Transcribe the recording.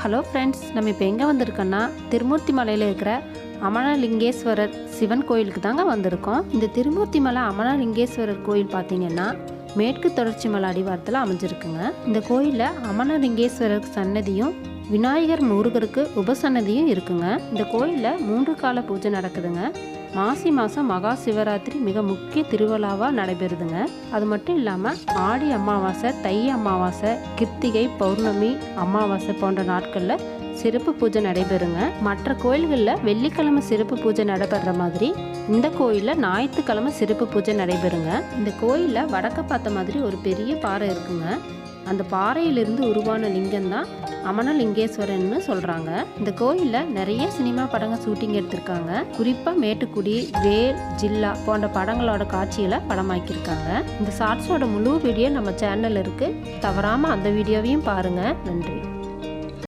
Hello friends, நம்ம இப்போ எங்கே வந்திருக்கோன்னா திருமூர்த்தி மலையில் இருக்கிற அமனலிங்கேஸ்வரர் சிவன் கோயிலுக்கு தாங்க வந்திருக்கோம். இந்த திருமூர்த்தி மலை அமனலிங்கேஸ்வரர் கோயில் பார்த்திங்கன்னா மேற்கு தொடர்ச்சி மலை அடிவாரத்தில் அமைஞ்சிருக்குங்க. இந்த கோயிலில் அமனலிங்கேஸ்வரர் சன்னதியும் விநாயகர் முருகருக்கு உபசன்னதியும் இருக்குங்க. இந்த கோயிலில் 3 கால பூஜை நடக்குதுங்க. மாசி மாதம் மகா சிவராத்திரி மிக முக்கிய திருவிழாவாக நடைபெறுதுங்க. அது மட்டும் இல்லாமல் ஆடி அமாவாசை, தை அமாவாசை, கிருத்திகை, பௌர்ணமி, அமாவாசை போன்ற நாட்களில் சிறப்பு பூஜை நடைபெறுங்க. மற்ற கோயில்களில் வெள்ளிக்கிழமை சிறப்பு பூஜை நடைபெற மாதிரி இந்த கோயிலில் ஞாயிற்றுக்கிழமை சிறப்பு பூஜை நடைபெறுங்க. இந்த கோயிலில் வடக்க பார்த்த மாதிரி ஒரு பெரிய பாறை இருக்குங்க. அந்த பாறையிலிருந்து உருவான லிங்கம் தான் அமனலிங்கேஸ்வரன்னு சொல்கிறாங்க. இந்த கோயிலில் நிறைய சினிமா படங்கள் ஷூட்டிங் எடுத்திருக்காங்க. குறிப்பாக மேட்டுக்குடி, வேல், ஜில்லா போன்ற படங்களோட காட்சிகளை படமாக்கியிருக்காங்க. இந்த ஷார்ட்ஸோட முழு வீடியோ நம்ம சேனலில் இருக்குது. தவறாமல் அந்த வீடியோவையும் பாருங்கள். நன்றி.